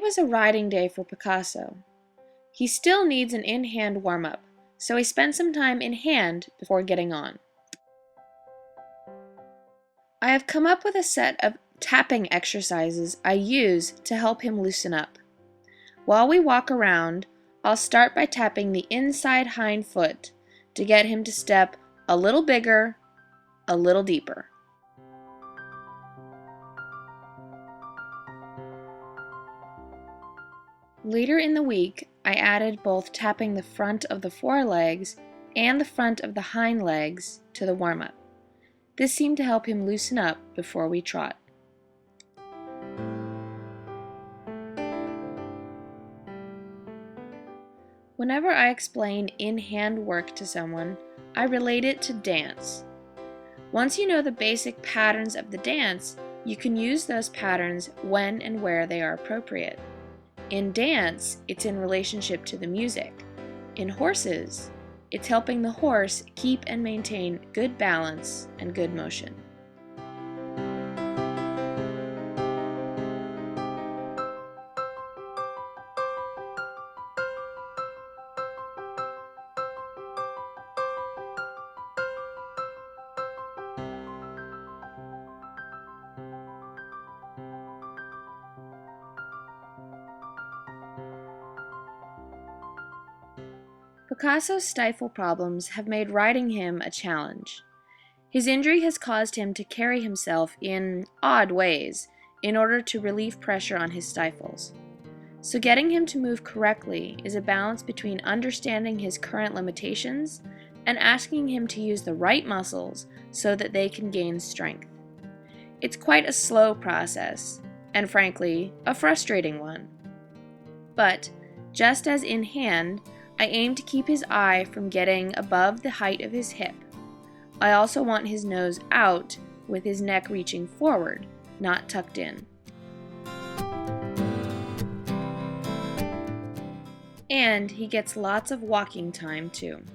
was a riding day for Picasso. He still needs an in-hand warm-up, so I spent some time in hand before getting on. I have come up with a set of tapping exercises I use to help him loosen up. While we walk around, I'll start by tapping the inside hind foot to get him to step a little bigger, a little deeper. Later in the week, I added both tapping the front of the forelegs and the front of the hind legs to the warm-up. This seemed to help him loosen up before we trot. Whenever I explain in-hand work to someone, I relate it to dance. Once you know the basic patterns of the dance, you can use those patterns when and where they are appropriate. In dance, it's in relationship to the music. In horses, it's helping the horse keep and maintain good balance and good motion. Picasso's stifle problems have made riding him a challenge. His injury has caused him to carry himself in odd ways in order to relieve pressure on his stifles. So getting him to move correctly is a balance between understanding his current limitations and asking him to use the right muscles so that they can gain strength. It's quite a slow process, and frankly, a frustrating one. But, just as in hand, I aim to keep his eye from getting above the height of his hip. I also want his nose out with his neck reaching forward, not tucked in. And he gets lots of walking time too.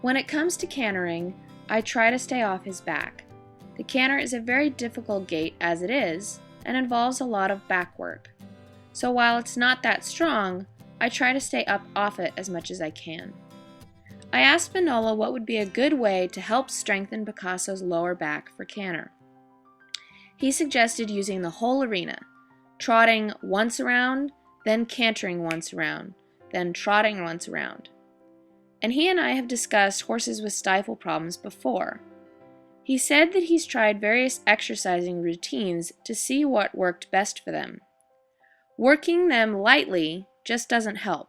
When it comes to cantering, I try to stay off his back. The canter is a very difficult gait as it is, and involves a lot of back work. So while it's not that strong, I try to stay up off it as much as I can. I asked Manola what would be a good way to help strengthen Picasso's lower back for canter. He suggested using the whole arena, trotting once around, then cantering once around, then trotting once around. And he and I have discussed horses with stifle problems before. He said that he's tried various exercising routines to see what worked best for them. Working them lightly just doesn't help.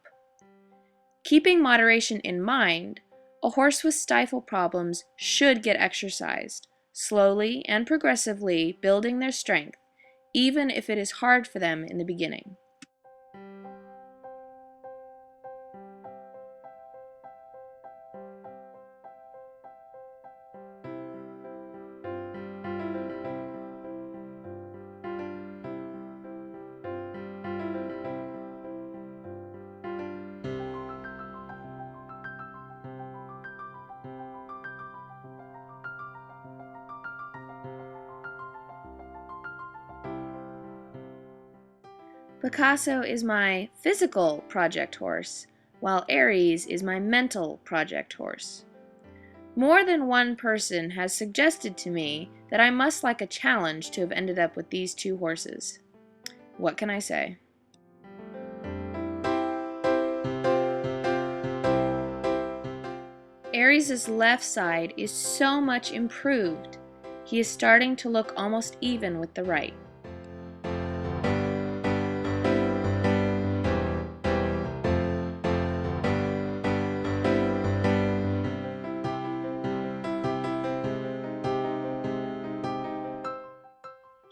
Keeping moderation in mind, a horse with stifle problems should get exercised, slowly and progressively building their strength, even if it is hard for them in the beginning. Picasso is my physical project horse, while Aries is my mental project horse. More than one person has suggested to me that I must like a challenge to have ended up with these two horses. What can I say? Aries' left side is so much improved. He is starting to look almost even with the right.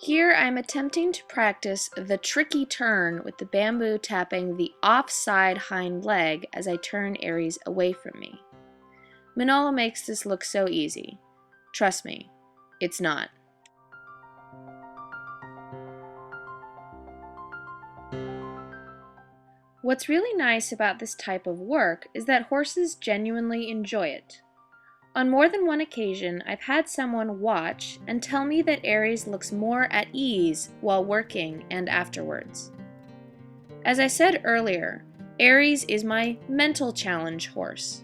Here I am attempting to practice the tricky turn with the bamboo tapping the offside hind leg as I turn Aries away from me. Manola makes this look so easy. Trust me, it's not. What's really nice about this type of work is that horses genuinely enjoy it. On more than one occasion, I've had someone watch and tell me that Aries looks more at ease while working and afterwards. As I said earlier, Aries is my mental challenge horse.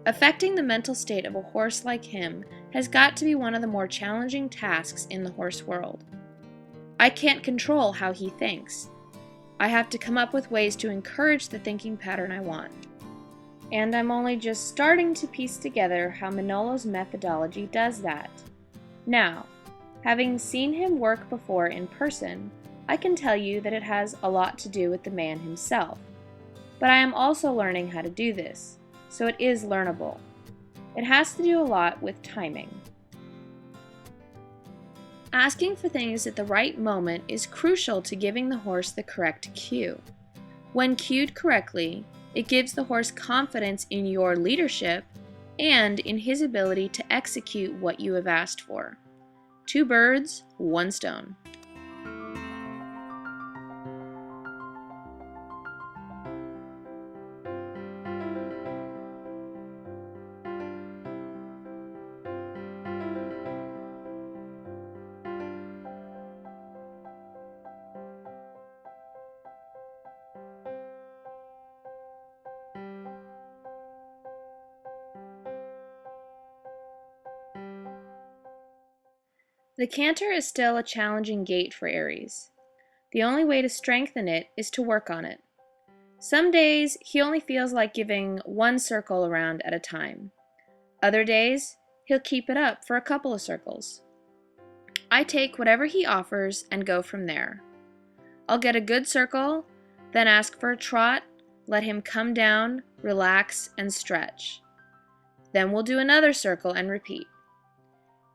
Affecting the mental state of a horse like him has got to be one of the more challenging tasks in the horse world. I can't control how he thinks. I have to come up with ways to encourage the thinking pattern I want. And I'm only just starting to piece together how Manolo's methodology does that. Now, having seen him work before in person, I can tell you that it has a lot to do with the man himself. But I am also learning how to do this, so it is learnable. It has to do a lot with timing. Asking for things at the right moment is crucial to giving the horse the correct cue. When cued correctly, it gives the horse confidence in your leadership and in his ability to execute what you have asked for. 2 birds, 1 stone. The canter is still a challenging gait for Aries. The only way to strengthen it is to work on it. Some days, he only feels like giving 1 circle around at a time. Other days, he'll keep it up for a couple of circles. I take whatever he offers and go from there. I'll get a good circle, then ask for a trot, let him come down, relax, and stretch. Then we'll do another circle and repeat.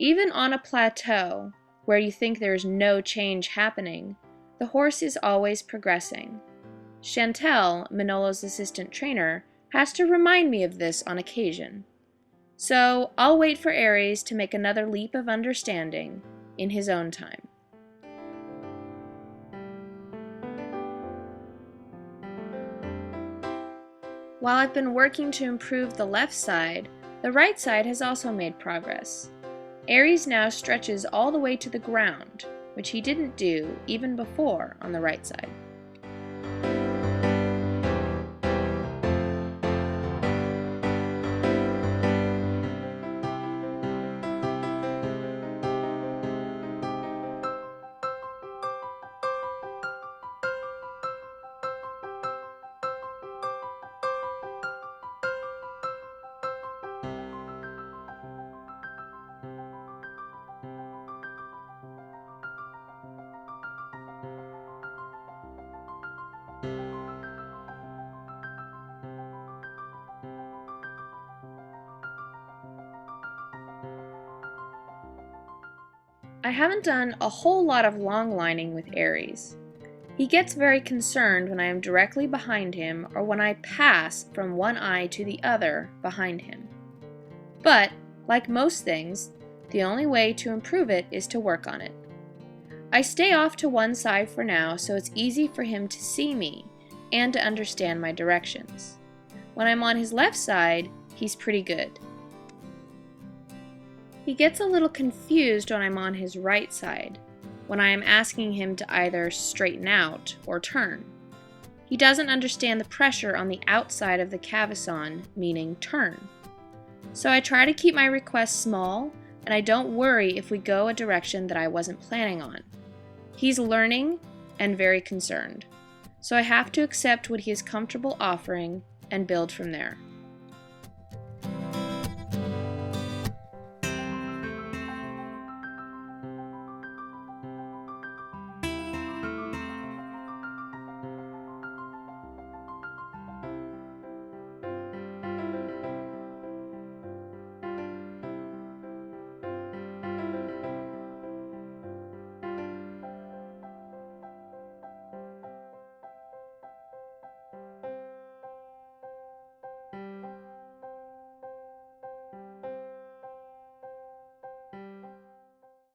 Even on a plateau, where you think there's no change happening, the horse is always progressing. Chantel, Manolo's assistant trainer, has to remind me of this on occasion. So I'll wait for Aries to make another leap of understanding in his own time. While I've been working to improve the left side, the right side has also made progress. Aries now stretches all the way to the ground, which he didn't do even before on the right side. I haven't done a whole lot of long lining with Aries. He gets very concerned when I am directly behind him or when I pass from one eye to the other behind him. But, like most things, the only way to improve it is to work on it. I stay off to one side for now so it's easy for him to see me and to understand my directions. When I'm on his left side, he's pretty good. He gets a little confused when I'm on his right side, when I am asking him to either straighten out or turn. He doesn't understand the pressure on the outside of the cavesson, meaning turn. So I try to keep my requests small, and I don't worry if we go a direction that I wasn't planning on. He's learning and very concerned, so I have to accept what he is comfortable offering and build from there.